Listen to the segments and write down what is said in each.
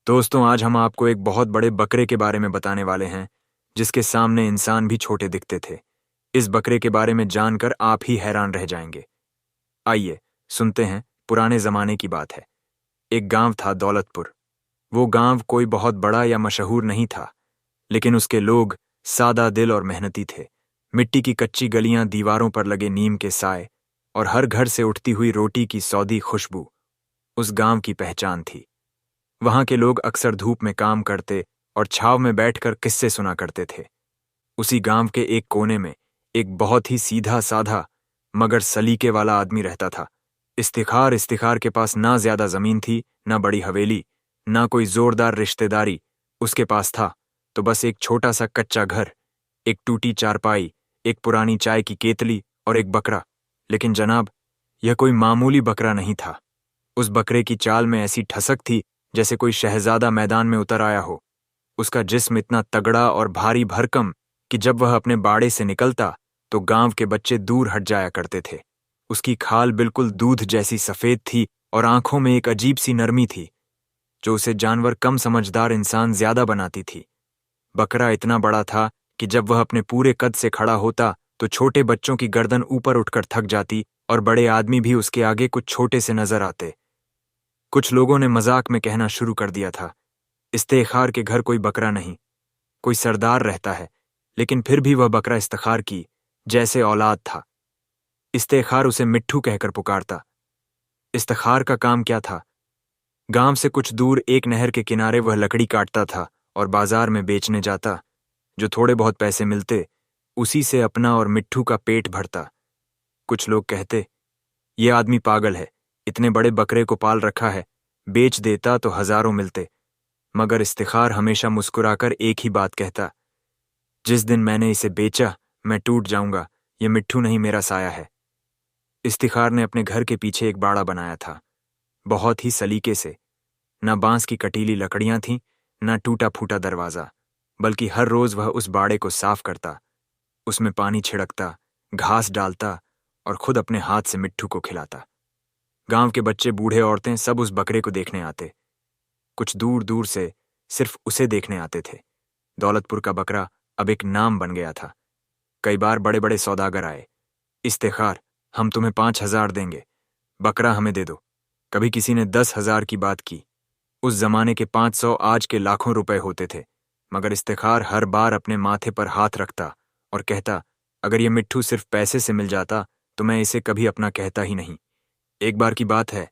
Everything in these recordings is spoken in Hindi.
दोस्तों, आज हम आपको एक बहुत बड़े बकरे के बारे में बताने वाले हैं, जिसके सामने इंसान भी छोटे दिखते थे। इस बकरे के बारे में जानकर आप ही हैरान रह जाएंगे। आइए, सुनते हैं। पुराने जमाने की बात है। एक गांव था, दौलतपुर। वो गांव कोई बहुत बड़ा या मशहूर नहीं था, लेकिन उसके लोग सादा दिल और मेहनती थे। मिट्टी की कच्ची गलियां, दीवारों पर लगे नीम के साए और हर घर से उठती हुई रोटी की सौंधी खुशबू उस गांव की पहचान थी। वहां के लोग अक्सर धूप में काम करते और छाव में बैठकर किस्से सुना करते थे। उसी गांव के एक कोने में एक बहुत ही सीधा साधा मगर सलीके वाला आदमी रहता था। इफ्तिखार इफ्तिखार के पास ना ज्यादा जमीन थी, ना बड़ी हवेली, ना कोई जोरदार रिश्तेदारी। उसके पास था तो बस एक छोटा सा कच्चा घर, एक टूटी चारपाई, एक पुरानी चाय की केतली और एक बकरा। लेकिन जनाब, यह कोई मामूली बकरा नहीं था। उस बकरे की चाल में ऐसी ठसक थी जैसे कोई शहजादा मैदान में उतर आया हो। उसका जिस्म इतना तगड़ा और भारी भरकम कि जब वह अपने बाड़े से निकलता तो गांव के बच्चे दूर हट जाया करते थे। उसकी खाल बिल्कुल दूध जैसी सफेद थी और आंखों में एक अजीब सी नरमी थी, जो उसे जानवर कम समझदार इंसान ज्यादा बनाती थी। बकरा इतना बड़ा था कि जब वह अपने पूरे कद से खड़ा होता तो छोटे बच्चों की गर्दन ऊपर उठकर थक जाती और बड़े आदमी भी उसके आगे कुछ छोटे से नजर आते। कुछ लोगों ने मजाक में कहना शुरू कर दिया था, इफ्तिखार के घर कोई बकरा नहीं, कोई सरदार रहता है। लेकिन फिर भी वह बकरा इफ्तिखार की जैसे औलाद था। इफ्तिखार उसे मिट्ठू कहकर पुकारता। इफ्तिखार का काम क्या था? गांव से कुछ दूर एक नहर के किनारे वह लकड़ी काटता था और बाजार में बेचने जाता। जो थोड़े बहुत पैसे मिलते, उसी से अपना और मिट्ठू का पेट भरता। कुछ लोग कहते, ये आदमी पागल है, इतने बड़े बकरे को पाल रखा है, बेच देता तो हजारों मिलते। मगर इफ्तिखार हमेशा मुस्कुराकर एक ही बात कहता, जिस दिन मैंने इसे बेचा मैं टूट जाऊंगा, ये मिट्ठू नहीं, मेरा साया है। इफ्तिखार ने अपने घर के पीछे एक बाड़ा बनाया था, बहुत ही सलीके से। न बांस की कटीली लकड़ियां थीं, न टूटा फूटा दरवाजा, बल्कि हर रोज वह उस बाड़े को साफ करता, उसमें पानी छिड़कता, घास डालता और खुद अपने हाथ से मिट्ठू को खिलाता। गांव के बच्चे, बूढ़े, औरतें सब उस बकरे को देखने आते। कुछ दूर दूर से सिर्फ उसे देखने आते थे। दौलतपुर का बकरा अब एक नाम बन गया था। कई बार बड़े बड़े सौदागर आए, इफ्तिखार, हम तुम्हें 5,000 देंगे, बकरा हमें दे दो। कभी किसी ने 10,000 की बात की। उस जमाने के 500 आज के लाखों रुपए होते थे। मगर इफ्तिखार हर बार अपने माथे पर हाथ रखता और कहता, अगर ये मिट्ठू सिर्फ पैसे से मिल जाता तो मैं इसे कभी अपना कहता ही नहीं। एक बार की बात है,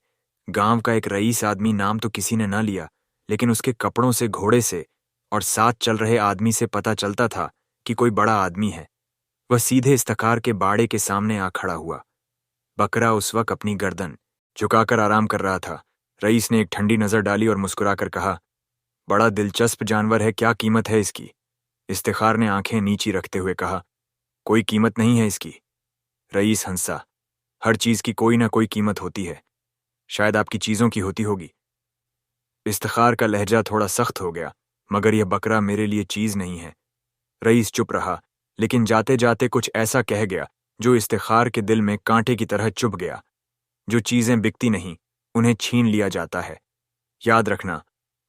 गांव का एक रईस आदमी, नाम तो किसी ने ना लिया, लेकिन उसके कपड़ों से, घोड़े से और साथ चल रहे आदमी से पता चलता था कि कोई बड़ा आदमी है। वह सीधे इफ्तिखार के बाड़े के सामने आ खड़ा हुआ। बकरा उस वक्त अपनी गर्दन झुकाकर आराम कर रहा था। रईस ने एक ठंडी नजर डाली और मुस्कुराकर कहा, बड़ा दिलचस्प जानवर है, क्या कीमत है इसकी? इफ्तिखार ने आंखें नीची रखते हुए कहा, कोई कीमत नहीं है इसकी। रईस हंसा, हर चीज की कोई ना कोई कीमत होती है, शायद आपकी चीजों की होती होगी। इफ्तिखार का लहजा थोड़ा सख्त हो गया, मगर यह बकरा मेरे लिए चीज नहीं है। रईस चुप रहा, लेकिन जाते जाते कुछ ऐसा कह गया जो इफ्तिखार के दिल में कांटे की तरह चुभ गया। जो चीजें बिकती नहीं, उन्हें छीन लिया जाता है। याद रखना।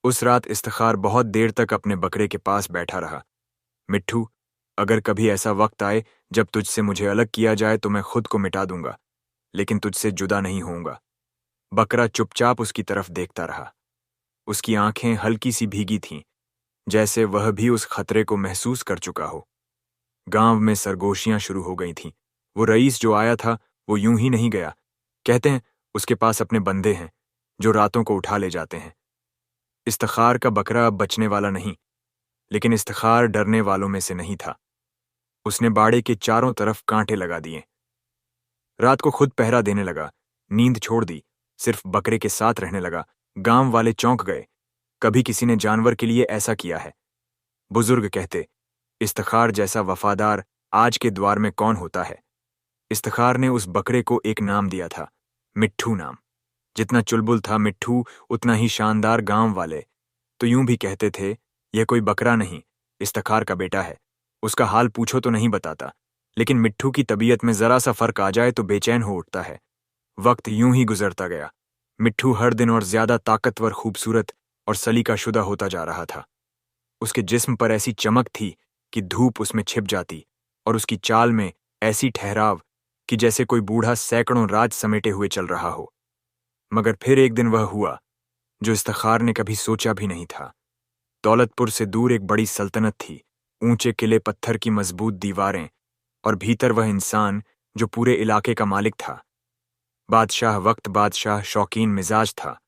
उस रात इफ्तिखार बहुत देर तक अपने बकरे के पास बैठा रहा। मिट्ठू, अगर कभी ऐसा वक्त आए जब तुझसे मुझे अलग किया जाए तो मैं खुद को मिटा दूंगा, लेकिन तुझसे जुदा नहीं होऊंगा। बकरा चुपचाप उसकी तरफ देखता रहा। उसकी आंखें हल्की सी भीगी थीं, जैसे वह भी उस खतरे को महसूस कर चुका हो। गांव में सरगोशियां शुरू हो गई थीं। वो रईस जो आया था, वो यूं ही नहीं गया। कहते हैं उसके पास अपने बंदे हैं जो रातों को उठा ले जाते हैं। इफ्तिखार का बकरा अब बचने वाला नहीं, लेकिन इफ्तिखार डरने वालों में से नहीं था। उसने बाड़े के चारों तरफ कांटे लगा दिए। रात को खुद पहरा देने लगा, नींद छोड़ दी, सिर्फ बकरे के साथ रहने लगा। गांव वाले चौंक गए, कभी किसी ने जानवर के लिए ऐसा किया है। बुजुर्ग कहते, इफ्तिखार जैसा वफादार आज के द्वार में कौन होता है। इफ्तिखार ने उस बकरे को एक नाम दिया था, मिट्ठू नाम। जितना चुलबुल था मिट्ठू, उतना ही शानदार। गांव वाले तो यूं भी कहते थे, यह कोई बकरा नहीं, इफ्तिखार का बेटा है। उसका हाल पूछो तो नहीं बताता, लेकिन मिट्ठू की तबीयत में जरा सा फर्क आ जाए तो बेचैन हो उठता है। वक्त यूं ही गुजरता गया। मिट्ठू हर दिन और ज्यादा ताकतवर, खूबसूरत और सलीकाशुदा होता जा रहा था। उसके जिस्म पर ऐसी चमक थी कि धूप उसमें छिप जाती, और उसकी चाल में ऐसी ठहराव कि जैसे कोई बूढ़ा सैकड़ों राज समेटे हुए चल रहा हो। मगर फिर एक दिन वह हुआ जो इफ्तिखार ने कभी सोचा भी नहीं था। दौलतपुर से दूर एक बड़ी सल्तनत थी, ऊंचे किले, पत्थर की मजबूत दीवारें, और भीतर वह इंसान जो पूरे इलाके का मालिक था। बादशाह वक्त बादशाह शौकीन मिजाज था।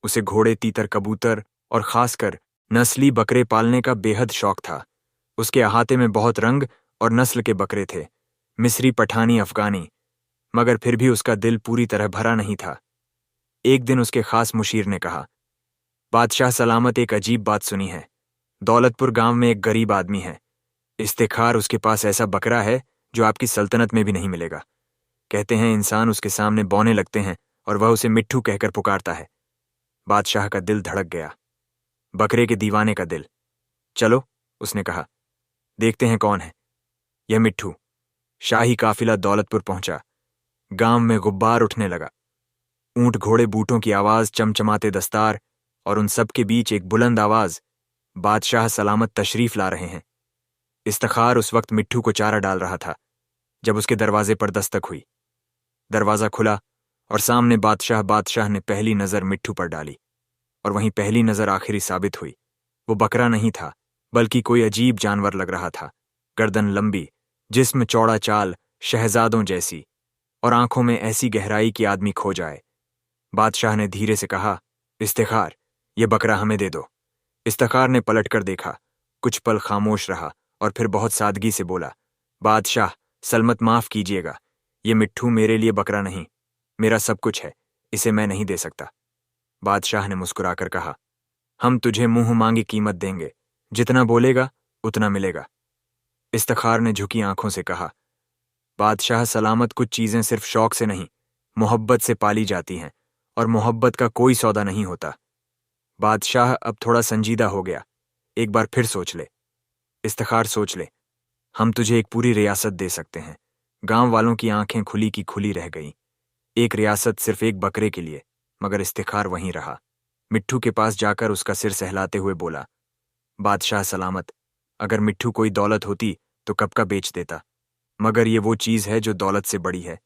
उसे घोड़े, तीतर, कबूतर और खासकर नस्ली बकरे पालने का बेहद शौक था। उसके अहाते में बहुत रंग और नस्ल के बकरे थे, मिस्री, पठानी, अफगानी, मगर फिर भी उसका दिल पूरी तरह भरा नहीं था। एक दिन उसके खास मुशीर ने कहा, बादशाह सलामत, एक अजीब बात सुनी है। दौलतपुर गांव में एक गरीब आदमी है। इफ्तिखार उसके पास ऐसा बकरा है जो आपकी सल्तनत में भी नहीं मिलेगा। कहते हैं इंसान उसके सामने बौने लगते हैं और वह उसे मिट्ठू कहकर पुकारता है। बादशाह का दिल धड़क गया, बकरे के दीवाने का दिल। चलो, उसने कहा, देखते हैं कौन है यह मिट्ठू। शाही काफिला दौलतपुर पहुंचा। गांव में गुब्बार उठने लगा। ऊंट, घोड़े, बूटों की आवाज, चमचमाते दस्तार, और उन सब के बीच एक बुलंद आवाज, बादशाह सलामत तशरीफ ला रहे हैं। इफ्तिखार उस वक्त मिट्ठू को चारा डाल रहा था जब उसके दरवाजे पर दस्तक हुई। दरवाजा खुला और सामने बादशाह ने पहली नजर मिट्ठू पर डाली, और वहीं पहली नजर आखिरी साबित हुई। वो बकरा नहीं था, बल्कि कोई अजीब जानवर लग रहा था। गर्दन लंबी, जिस्म चौड़ा, चाल शहजादों जैसी, और आंखों में ऐसी गहराई कि आदमी खो जाए। बादशाह ने धीरे से कहा, इफ्तिखार, ये बकरा हमें दे दो। इफ्तिखार ने पलटकर देखा, कुछ पल खामोश रहा और फिर बहुत सादगी से बोला, बादशाह सलमत, माफ कीजिएगा, ये मिट्ठू मेरे लिए बकरा नहीं, मेरा सब कुछ है, इसे मैं नहीं दे सकता। बादशाह ने मुस्कुराकर कहा, हम तुझे मुंह मांगी कीमत देंगे, जितना बोलेगा उतना मिलेगा। इफ्तिखार ने झुकी आंखों से कहा, बादशाह सलामत, कुछ चीजें सिर्फ शौक से नहीं, मोहब्बत से पाली जाती हैं, और मोहब्बत का कोई सौदा नहीं होता। बादशाह अब थोड़ा संजीदा हो गया। एक बार फिर सोच ले। इफ्तिखार, सोच ले, हम तुझे एक पूरी रियासत दे सकते हैं। गांव वालों की आंखें खुली की खुली रह गईं। एक रियासत सिर्फ एक बकरे के लिए। मगर इफ्तिखार वहीं रहा। मिट्ठू के पास जाकर उसका सिर सहलाते हुए बोला, बादशाह सलामत, अगर मिट्ठू कोई दौलत होती तो कब का बेच देता, मगर ये वो चीज है जो दौलत से बड़ी है।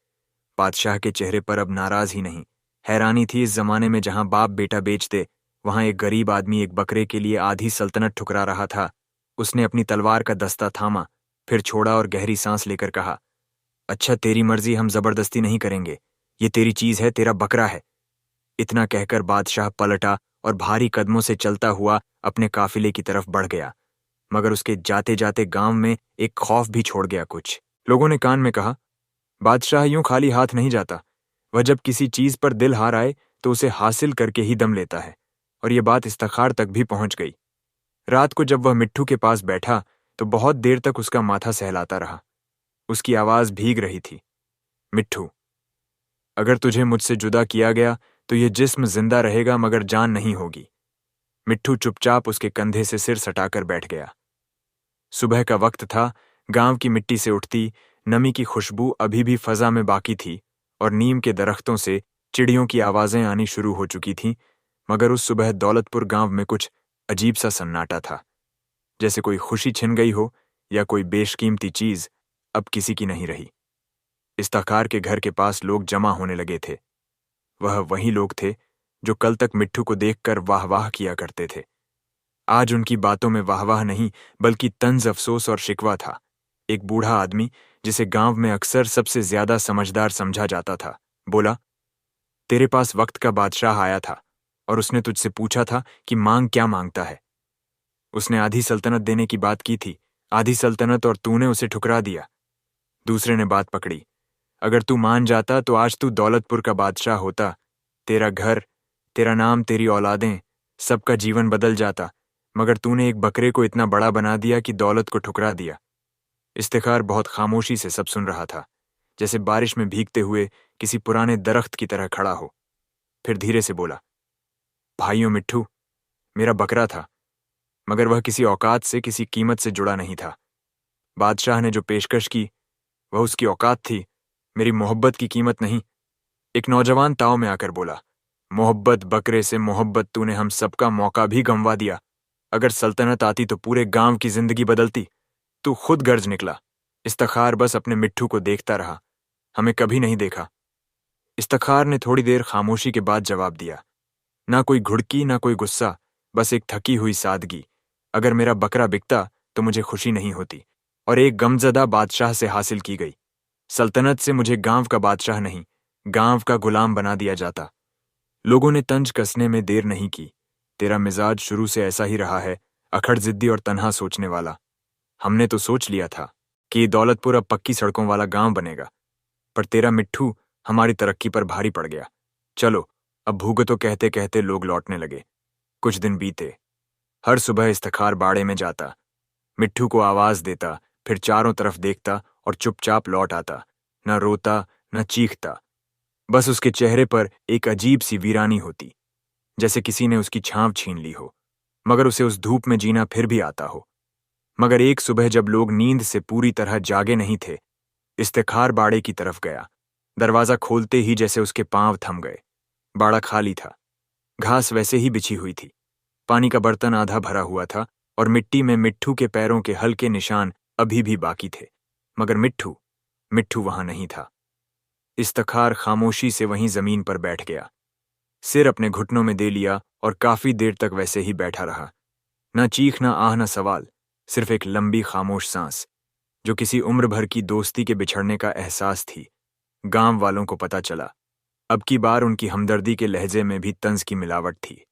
बादशाह के चेहरे पर अब नाराज ही नहीं, हैरानी थी। इस जमाने में जहां बाप बेटा बेचते, वहां एक गरीब आदमी एक बकरे के लिए आधी सल्तनत ठुकरा रहा था। उसने अपनी तलवार का दस्ता थामा, फिर छोड़ा और गहरी सांस लेकर कहा, अच्छा, तेरी मर्जी, हम जबरदस्ती नहीं करेंगे। ये तेरी चीज है, तेरा बकरा है। इतना कहकर बादशाह पलटा और भारी कदमों से चलता हुआ अपने काफिले की तरफ बढ़ गया। मगर उसके जाते जाते गांव में एक खौफ भी छोड़ गया। कुछ लोगों ने कान में कहा, बादशाह यूं खाली हाथ नहीं जाता। वह जब किसी चीज पर दिल हार आए तो उसे हासिल करके ही दम लेता है। और यह बात इफ्तिखार तक भी पहुंच गई। रात को जब वह मिट्ठू के पास बैठा तो बहुत देर तक उसका माथा सहलाता रहा। उसकी आवाज भीग रही थी, मिट्ठू, अगर तुझे मुझसे जुदा किया गया तो यह जिस्म जिंदा रहेगा मगर जान नहीं होगी। मिट्ठू चुपचाप उसके कंधे से सिर सटाकर बैठ गया। सुबह का वक्त था। गांव की मिट्टी से उठती नमी की खुशबू अभी भी फजा में बाकी थी, और नीम के दरख्तों से चिड़ियों की आवाजें आनी शुरू हो चुकी थीं। मगर उस सुबह दौलतपुर गांव में कुछ अजीब सा सन्नाटा था, जैसे कोई खुशी छिन गई हो या कोई बेशकीमती चीज अब किसी की नहीं रही। इफ्तिखार के घर के पास लोग जमा होने लगे थे। वह वही लोग थे जो कल तक मिट्ठू को देखकर वाह वाह किया करते थे। आज उनकी बातों में वाह वाह नहीं, बल्कि तंज, अफसोस और शिकवा था। एक बूढ़ा आदमी, जिसे गांव में अक्सर सबसे ज्यादा समझदार समझा जाता था, बोला, तेरे पास वक्त का बादशाह आया था और उसने तुझसे पूछा था कि मांग क्या मांगता है। उसने आधी सल्तनत देने की बात की थी, आधी सल्तनत, और तूने उसे ठुकरा दिया। दूसरे ने बात पकड़ी, अगर तू मान जाता तो आज तू दौलतपुर का बादशाह होता। तेरा घर, तेरा नाम, तेरी औलादें, सबका जीवन बदल जाता। मगर तूने एक बकरे को इतना बड़ा बना दिया कि दौलत को ठुकरा दिया। इफ्तिखार बहुत खामोशी से सब सुन रहा था, जैसे बारिश में भीगते हुए किसी पुराने दरख्त की तरह खड़ा हो। फिर धीरे से बोला, भाइयों, मिट्ठू मेरा बकरा था, मगर वह किसी औकात से, किसी कीमत से जुड़ा नहीं था। बादशाह ने जो पेशकश की वह उसकी औकात थी, मेरी मोहब्बत की कीमत नहीं। एक नौजवान ताव में आकर बोला, मोहब्बत बकरे से मोहब्बत, तूने हम सबका मौका भी गंवा दिया। अगर सल्तनत आती तो पूरे गांव की जिंदगी बदलती। तू खुद गर्ज निकला। इफ्तिखार बस अपने मिट्ठू को देखता रहा, हमें कभी नहीं देखा। इफ्तिखार ने थोड़ी देर खामोशी के बाद जवाब दिया। ना कोई घुड़की, ना कोई गुस्सा, बस एक थकी हुई सादगी। अगर मेरा बकरा बिकता तो मुझे खुशी नहीं होती, और एक गमजदा बादशाह से हासिल की गई सल्तनत से मुझे गांव का बादशाह नहीं, गांव का गुलाम बना दिया जाता। लोगों ने तंज कसने में देर नहीं की। तेरा मिजाज शुरू से ऐसा ही रहा है, अखड़ जिद्दी और तन्हा सोचने वाला। हमने तो सोच लिया था कि दौलतपुर अब पक्की सड़कों वाला गांव बनेगा, पर तेरा मिट्ठू हमारी तरक्की पर भारी पड़ गया। चलो अब भूगतो, कहते कहते लोग लौटने लगे। कुछ दिन बीते। हर सुबह इफ्तिखार बाड़े में जाता, मिट्ठू को आवाज देता, फिर चारों तरफ देखता और चुपचाप लौट आता। न रोता न चीखता, बस उसके चेहरे पर एक अजीब सी वीरानी होती, जैसे किसी ने उसकी छांव छीन ली हो, मगर उसे उस धूप में जीना फिर भी आता हो। मगर एक सुबह जब लोग नींद से पूरी तरह जागे नहीं थे, इफ्तिखार बाड़े की तरफ गया। दरवाजा खोलते ही जैसे उसके पांव थम गए। बाड़ा खाली था, घास वैसे ही बिछी हुई थी, पानी का बर्तन आधा भरा हुआ था और मिट्टी में मिट्ठू के पैरों के हल्के निशान अभी भी बाकी थे, मगर मिट्ठू मिट्ठू वहां नहीं था। इफ्तिखार खामोशी से वहीं जमीन पर बैठ गया, सिर अपने घुटनों में दे लिया और काफी देर तक वैसे ही बैठा रहा। न चीख, न आह, न सवाल, सिर्फ एक लंबी खामोश सांस, जो किसी उम्र भर की दोस्ती के बिछड़ने का एहसास थी। गांव वालों को पता चला। अब की बार उनकी हमदर्दी के लहजे में भी तंज की मिलावट थी।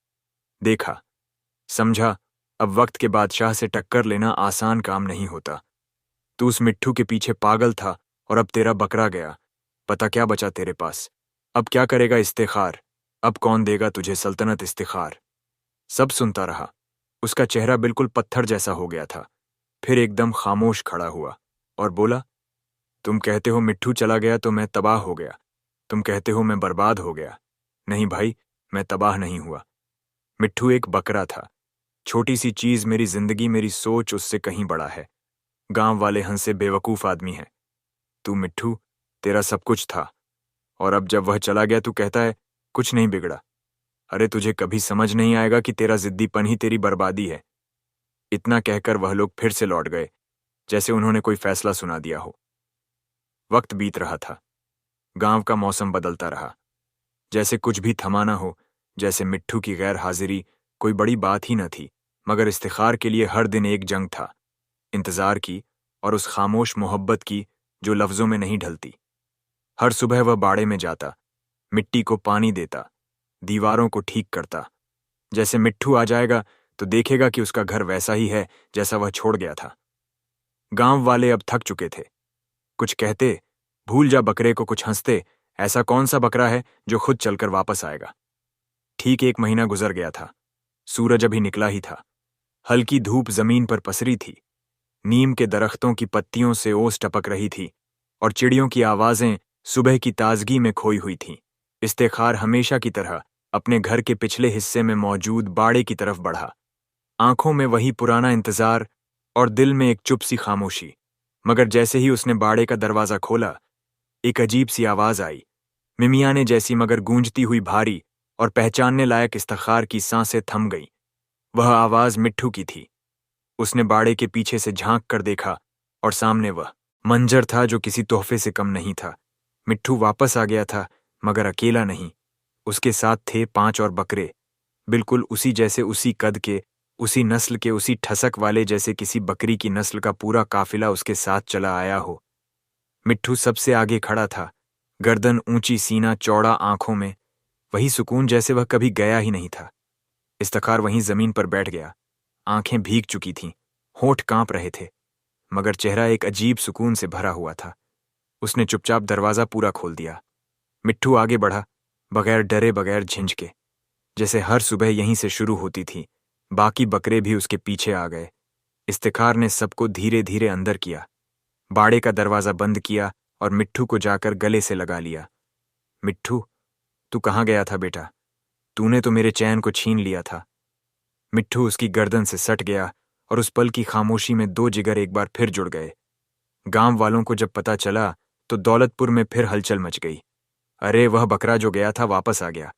देखा, समझा, अब वक्त के बादशाह से टक्कर लेना आसान काम नहीं होता। तू उस मिट्ठू के पीछे पागल था और अब तेरा बकरा गया। पता क्या बचा तेरे पास? अब क्या करेगा इफ्तिखार? अब कौन देगा तुझे सल्तनत इफ्तिखार? सब सुनता रहा। उसका चेहरा बिल्कुल पत्थर जैसा हो गया था। फिर एकदम खामोश खड़ा हुआ और बोला, तुम कहते हो मिट्ठू चला गया तो मैं तबाह हो गया। तुम कहते हो मैं बर्बाद हो गया। नहीं भाई, मैं तबाह नहीं हुआ। मिट्ठू एक बकरा था, छोटी सी चीज। मेरी जिंदगी, मेरी सोच उससे कहीं बड़ा है। गांव वाले हंसे, बेवकूफ आदमी है तू मिट्ठू, तेरा सब कुछ था, और अब जब वह चला गया तू कहता है कुछ नहीं बिगड़ा। अरे तुझे कभी समझ नहीं आएगा कि तेरा जिद्दीपन ही तेरी बर्बादी है। इतना कहकर वह लोग फिर से लौट गए, जैसे उन्होंने कोई फैसला सुना दिया हो। वक्त बीत रहा था, गांव का मौसम बदलता रहा, जैसे कुछ भी थमा ना हो, जैसे मिट्ठू की गैर हाजिरी कोई बड़ी बात ही न थी। मगर इफ्तिखार के लिए हर दिन एक जंग था, इंतजार की और उस खामोश मोहब्बत की जो लफ्जों में नहीं ढलती। हर सुबह वह बाड़े में जाता, मिट्टी को पानी देता, दीवारों को ठीक करता, जैसे मिट्ठू आ जाएगा तो देखेगा कि उसका घर वैसा ही है जैसा वह छोड़ गया था। गांव वाले अब थक चुके थे। कुछ कहते, भूल जा बकरे को, कुछ हंसते, ऐसा कौन सा बकरा है जो खुद चलकर वापस आएगा। ठीक 1 महीना गुजर गया था। सूरज अभी निकला ही था। हल्की धूप जमीन पर पसरी थी। नीम के दरख्तों की पत्तियों से ओस टपक रही थी और चिड़ियों की आवाजें सुबह की ताजगी में खोई हुई थीं। इफ्तिखार हमेशा की तरह अपने घर के पिछले हिस्से में मौजूद बाड़े की तरफ बढ़ा, आंखों में वही पुराना इंतजार और दिल में एक चुप सी खामोशी। मगर जैसे ही उसने बाड़े का दरवाजा खोला, एक अजीब सी आवाज आई, मिमियाने जैसी, मगर गूंजती हुई भारी और पहचानने लायक। इफ्तिखार की सांसें थम गईं। वह आवाज मिट्ठू की थी। उसने बाड़े के पीछे से झांक कर देखा और सामने वह मंजर था जो किसी तोहफे से कम नहीं था। मिट्ठू वापस आ गया था, मगर अकेला नहीं। उसके साथ थे 5 और बकरे, बिल्कुल उसी जैसे, उसी कद के, उसी नस्ल के, उसी ठसक वाले, जैसे किसी बकरी की नस्ल का पूरा काफिला उसके साथ चला आया हो। मिट्ठू सबसे आगे खड़ा था, गर्दन ऊंची, सीना चौड़ा, आंखों में वही सुकून जैसे वह कभी गया ही नहीं था। इफ्तिखार वहीं जमीन पर बैठ गया। आंखें भीग चुकी थीं, होंठ कांप रहे थे, मगर चेहरा एक अजीब सुकून से भरा हुआ था। उसने चुपचाप दरवाजा पूरा खोल दिया। मिट्ठू आगे बढ़ा, बगैर डरे, बगैर झिंझके, जैसे हर सुबह यहीं से शुरू होती थी। बाकी बकरे भी उसके पीछे आ गए। इफ्तिखार ने सबको धीरे धीरे अंदर किया, बाड़े का दरवाजा बंद किया और मिट्ठू को जाकर गले से लगा लिया। मिट्ठू, तू कहाँ गया था बेटा? तूने तो मेरे चैन को छीन लिया था। मिट्ठू उसकी गर्दन से सट गया और उस पल की खामोशी में 2 जिगर एक बार फिर जुड़ गए। गांव वालों को जब पता चला तो दौलतपुर में फिर हलचल मच गई। अरे वह बकरा जो गया था वापस आ गया,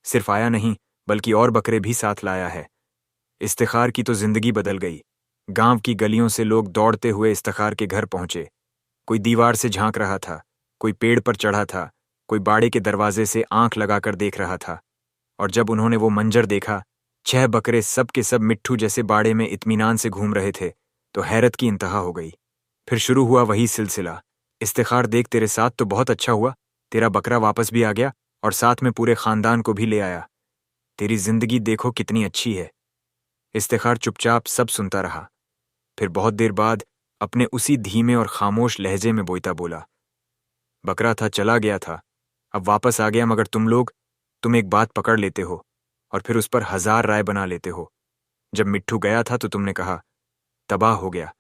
सिर्फ आया नहीं, बल्कि और बकरे भी साथ लाया है। इफ्तिखार की तो जिंदगी बदल गई। गांव की गलियों से लोग दौड़ते हुए इफ्तिखार के घर पहुंचे। कोई दीवार से झांक रहा था, कोई पेड़ पर चढ़ा था, कोई बाड़े के दरवाजे से आंख लगाकर देख रहा था। और जब उन्होंने वो मंजर देखा, 6 बकरे सब के सब मिट्ठू जैसे बाड़े में इत्मीनान से घूम रहे थे, तो हैरत की इंतहा हो गई। फिर शुरू हुआ वही सिलसिला। इफ्तिखार, देख, तेरे साथ तो बहुत अच्छा हुआ। तेरा बकरा वापस भी आ गया और साथ में पूरे खानदान को भी ले आया। तेरी जिंदगी देखो कितनी अच्छी है। इफ्तिखार चुपचाप सब सुनता रहा। फिर बहुत देर बाद अपने उसी धीमे और खामोश लहजे में बोईता बोला, बकरा था, चला गया था, अब वापस आ गया, मगर तुम एक बात पकड़ लेते हो और फिर उस पर 1000 राय बना लेते हो। जब मिट्ठू गया था तो तुमने कहा तबाह हो गया,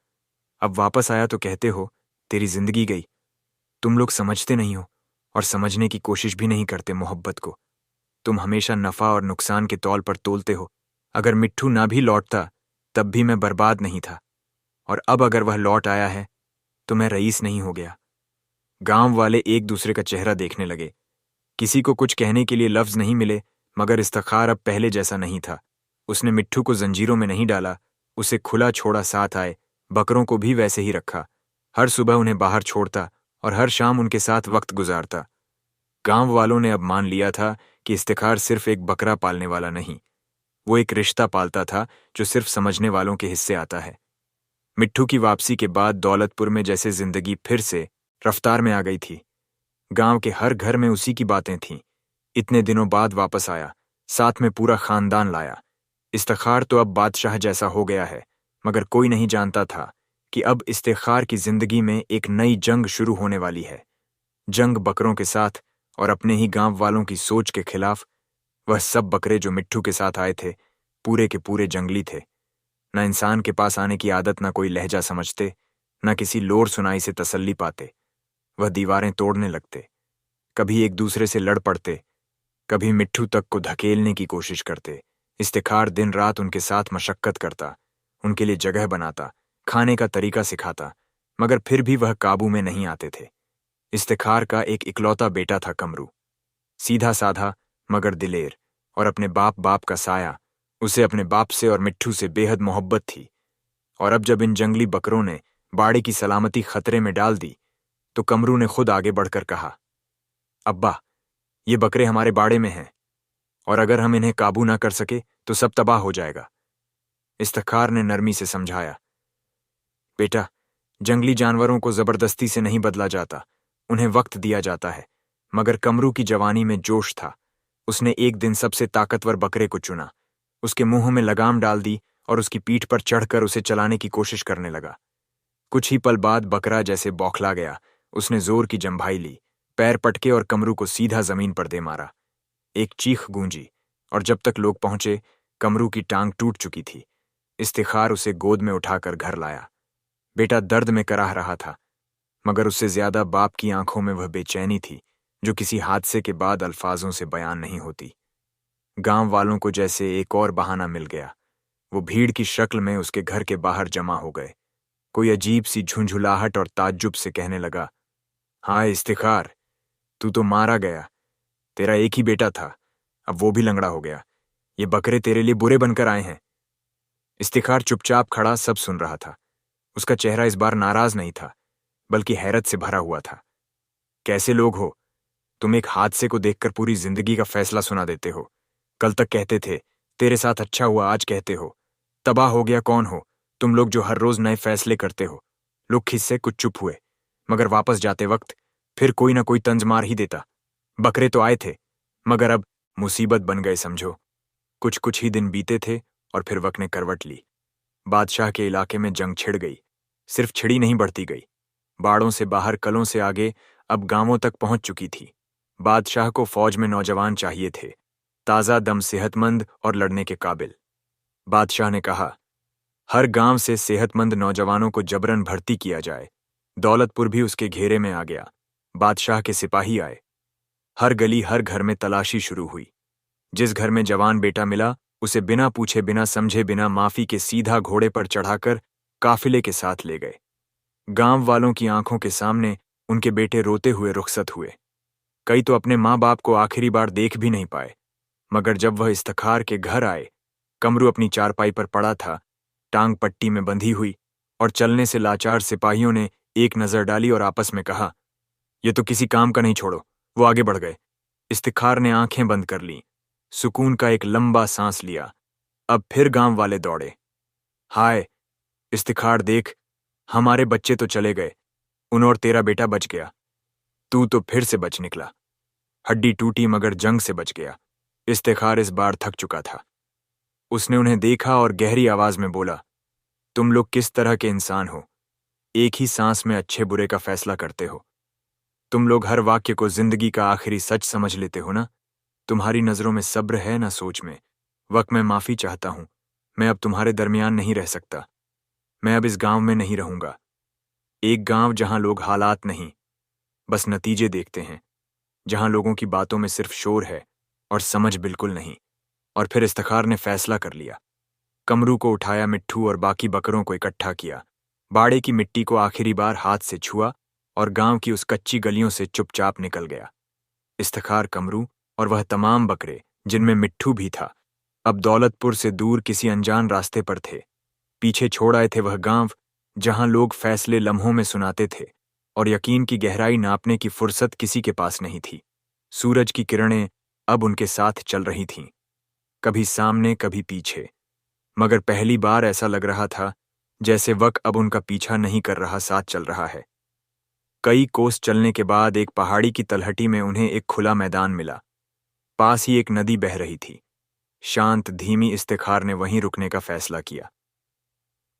अब वापस आया तो कहते हो तेरी जिंदगी गई। तुम लोग समझते नहीं हो और समझने की कोशिश भी नहीं करते मोहब्बत को। तुम हमेशा नफा और नुकसान के तौल पर तोलते हो। अगर मिट्ठू ना भी लौटता तब भी मैं बर्बाद नहीं था, और अब अगर वह लौट आया है तो मैं रईस नहीं हो गया। गांव वाले एक दूसरे का चेहरा देखने लगे। किसी को कुछ कहने के लिए लफ्ज नहीं मिले, मगर इफ्तिखार अब पहले जैसा नहीं था। उसने मिट्ठू को जंजीरों में नहीं डाला, उसे खुला छोड़ा साथ आए। बकरों को भी वैसे ही रखा। हर सुबह उन्हें बाहर छोड़ता और हर शाम उनके साथ वक्त गुजारता। गांव वालों ने अब मान लिया था कि इफ्तिखार सिर्फ एक बकरा पालने वाला नहीं, वो एक रिश्ता पालता था जो सिर्फ समझने वालों के हिस्से आता है। मिट्ठू की वापसी के बाद दौलतपुर में जैसे जिंदगी फिर से रफ्तार में आ गई थी। गांव के हर घर में उसी की बातें थीं। इतने दिनों बाद वापस आया, साथ में पूरा खानदान लाया। इफ्तिखार तो अब बादशाह जैसा हो गया है, मगर कोई नहीं जानता था कि अब इफ्तिखार की जिंदगी में एक नई जंग शुरू होने वाली है। जंग बकरों के साथ और अपने ही गांव वालों की सोच के खिलाफ। वह सब बकरे जो मिट्ठू के साथ आए थे, पूरे के पूरे जंगली थे। न इंसान के पास आने की आदत, न कोई लहजा समझते, न किसी लोर सुनाई से तसल्ली पाते। वह दीवारें तोड़ने लगते, कभी एक दूसरे से लड़ पड़ते, कभी मिट्ठू तक को धकेलने की कोशिश करते। इफ्तिखार दिन रात उनके साथ मशक्कत करता, उनके लिए जगह बनाता, खाने का तरीका सिखाता, मगर फिर भी वह काबू में नहीं आते थे। इफ्तिखार का एक इकलौता बेटा था कमरू, सीधा साधा मगर दिलेर, और अपने बाप का साया। उसे अपने बाप से और मिट्ठू से बेहद मोहब्बत थी। और अब जब इन जंगली बकरों ने बाड़े की सलामती खतरे में डाल दी, तो कमरू ने खुद आगे बढ़कर कहा, अब्बा, ये बकरे हमारे बाड़े में हैं, और अगर हम इन्हें काबू ना कर सके तो सब तबाह हो जाएगा। इफ्तिखार ने नरमी से समझाया, बेटा, जंगली जानवरों को जबरदस्ती से नहीं बदला जाता, उन्हें वक्त दिया जाता है। मगर कमरू की जवानी में जोश था। उसने एक दिन सबसे ताकतवर बकरे को चुना, उसके मुंह में लगाम डाल दी और उसकी पीठ पर चढ़कर उसे चलाने की कोशिश करने लगा। कुछ ही पल बाद बकरा जैसे बौखला गया। उसने जोर की जंभाई ली, पैर पटके और कमरू को सीधा जमीन पर दे मारा। एक चीख गूंजी, और जब तक लोग पहुंचे, कमरू की टांग टूट चुकी थी। इफ्तिखार उसे गोद में उठाकर घर लाया। बेटा दर्द में कराह रहा था, मगर उससे ज्यादा बाप की आंखों में वह बेचैनी थी जो किसी हादसे के बाद अल्फाजों से बयान नहीं होती। गांव वालों को जैसे एक और बहाना मिल गया। वो भीड़ की शक्ल में उसके घर के बाहर जमा हो गए। कोई अजीब सी झुंझुलाहट और ताज्जुब से कहने लगा, हाँ इफ्तिखार, तू तो मारा गया। तेरा एक ही बेटा था, अब वो भी लंगड़ा हो गया। ये बकरे तेरे लिए बुरे बनकर आए हैं। इफ्तिखार चुपचाप खड़ा सब सुन रहा था। उसका चेहरा इस बार नाराज नहीं था, बल्कि हैरत से भरा हुआ था। कैसे लोग हो तुम, एक हादसे को देखकर पूरी जिंदगी का फैसला सुना देते हो। कल तक कहते थे तेरे साथ अच्छा हुआ, आज कहते हो तबाह हो गया। कौन हो तुम लोग जो हर रोज नए फैसले करते हो? लोग खिस्से कुछ चुप हुए, मगर वापस जाते वक्त फिर कोई ना कोई तंज मार ही देता। बकरे तो आए थे, मगर अब मुसीबत बन गए समझो। कुछ ही दिन बीते थे और फिर वक्त ने करवट ली। बादशाह के इलाके में जंग छिड़ गई। सिर्फ छिड़ी नहीं, बढ़ती गई। बाड़ों से बाहर, कलों से आगे, अब गांवों तक पहुंच चुकी थी। बादशाह को फौज में नौजवान चाहिए थे, ताजा दम, सेहतमंद और लड़ने के काबिल। बादशाह ने कहा, हर गांव से सेहतमंद नौजवानों को जबरन भर्ती किया जाए। दौलतपुर भी उसके घेरे में आ गया। बादशाह के सिपाही आए। हर गली, हर घर में तलाशी शुरू हुई। जिस घर में जवान बेटा मिला, उसे बिना पूछे, बिना समझे, बिना माफी के सीधा घोड़े पर चढ़ाकर काफिले के साथ ले गए। गांव वालों की आंखों के सामने उनके बेटे रोते हुए रुखसत हुए। कई तो अपने माँ बाप को आखिरी बार देख भी नहीं पाए। मगर जब वह इफ्तिखार के घर आए, कमरू अपनी चारपाई पर पड़ा था, टांग पट्टी में बंधी हुई, और चलने से लाचार सिपाहियों ने एक नजर डाली और आपस में कहा, ये तो किसी काम का नहीं, छोड़ो। वो आगे बढ़ गए। इफ्तिखार ने आंखें बंद कर लीं, सुकून का एक लंबा सांस लिया। अब फिर गांव वाले दौड़े। हाय इफ्तिखार, देख, हमारे बच्चे तो चले गए, उन और तेरा बेटा बच गया। तू तो फिर से बच निकला। हड्डी टूटी मगर जंग से बच गया। इफ्तिखार इस बार थक चुका था। उसने उन्हें देखा और गहरी आवाज में बोला, तुम लोग किस तरह के इंसान हो? एक ही सांस में अच्छे बुरे का फैसला करते हो। तुम लोग हर वाक्य को जिंदगी का आखिरी सच समझ लेते हो ना? तुम्हारी नजरों में सब्र है ना सोच में। वक्त मैं माफी चाहता हूं। मैं अब तुम्हारे दरमियान नहीं रह सकता। मैं अब इस गांव में नहीं रहूंगा। एक गांव जहां लोग हालात नहीं, बस नतीजे देखते हैं, जहां लोगों की बातों में सिर्फ शोर है और समझ बिल्कुल नहीं। और फिर इफ्तिखार ने फैसला कर लिया। कमरू को उठाया, मिट्ठू और बाकी बकरों को इकट्ठा किया, बाड़े की मिट्टी को आखिरी बार हाथ से छुआ और गांव की उस कच्ची गलियों से चुपचाप निकल गया। इफ्तिखार, कमरू और वह तमाम बकरे, जिनमें मिट्ठू भी था, अब दौलतपुर से दूर किसी अनजान रास्ते पर थे। पीछे छोड़ आए थे वह गांव जहां लोग फैसले लम्हों में सुनाते थे और यकीन की गहराई नापने की फुर्सत किसी के पास नहीं थी। सूरज की किरणें अब उनके साथ चल रही थीं, कभी सामने कभी पीछे, मगर पहली बार ऐसा लग रहा था जैसे वक्त अब उनका पीछा नहीं कर रहा, साथ चल रहा है। कई कोस चलने के बाद एक पहाड़ी की तलहटी में उन्हें एक खुला मैदान मिला। पास ही एक नदी बह रही थी, शांत धीमी। इफ्तिखार ने वहीं रुकने का फैसला किया।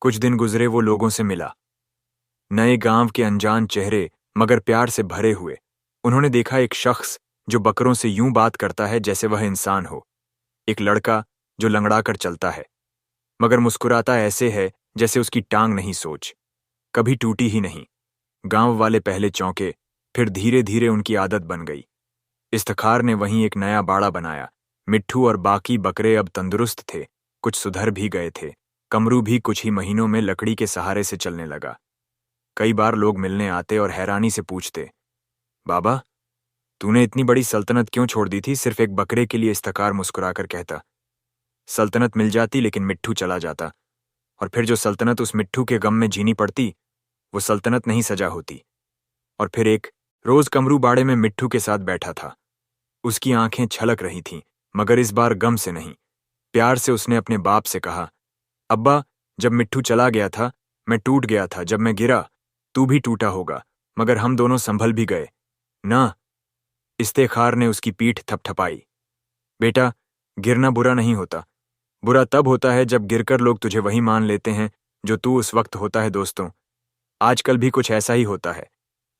कुछ दिन गुजरे, वो लोगों से मिला, नए गांव के अनजान चेहरे मगर प्यार से भरे हुए। उन्होंने देखा एक शख्स जो बकरों से यूं बात करता है जैसे वह इंसान हो, एक लड़का जो लंगड़ा कर चलता है मगर मुस्कुराता ऐसे है जैसे उसकी टांग नहीं, सोच कभी टूटी ही नहीं। गांव वाले पहले चौंके, फिर धीरे धीरे उनकी आदत बन गई। इफ्तिखार ने वहीं एक नया बाड़ा बनाया। मिट्ठू और बाकी बकरे अब तंदुरुस्त थे, कुछ सुधर भी गए थे। कमरू भी कुछ ही महीनों में लकड़ी के सहारे से चलने लगा। कई बार लोग मिलने आते और हैरानी से पूछते, बाबा, तूने इतनी बड़ी सल्तनत क्यों छोड़ दी थी सिर्फ एक बकरे के लिए? इफ्तिखार मुस्कुराकर कहता, सल्तनत मिल जाती लेकिन मिट्ठू चला जाता, और फिर जो सल्तनत उस मिट्ठू के गम में जीनी पड़ती, वो सल्तनत नहीं सजा होती। और फिर एक रोज कमरू बाड़े में मिट्ठू के साथ बैठा था। उसकी आंखें छलक रही थीं, मगर इस बार गम से नहीं, प्यार से। उसने अपने बाप से कहा, अब्बा, जब मिट्ठू चला गया था मैं टूट गया था। जब मैं गिरा तू भी टूटा होगा, मगर हम दोनों संभल भी गए ना। इफ्तिखार ने उसकी पीठ थपथपाई। बेटा, गिरना बुरा नहीं होता। बुरा तब होता है जब गिरकर लोग तुझे वही मान लेते हैं जो तू उस वक्त होता है। दोस्तों, आजकल भी कुछ ऐसा ही होता है।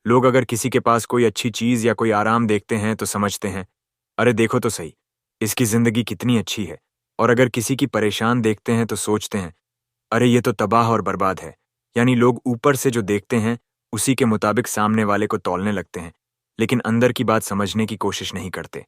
लोग अगर किसी के पास कोई अच्छी चीज या कोई आराम देखते हैं तो समझते हैं, अरे देखो तो सही, इसकी जिंदगी कितनी अच्छी है। और अगर किसी की परेशान देखते हैं तो सोचते हैं, अरे ये तो तबाह और बर्बाद है। यानी लोग ऊपर से जो देखते हैं उसी के मुताबिक सामने वाले को तौलने लगते हैं, लेकिन अंदर की बात समझने की कोशिश नहीं करते।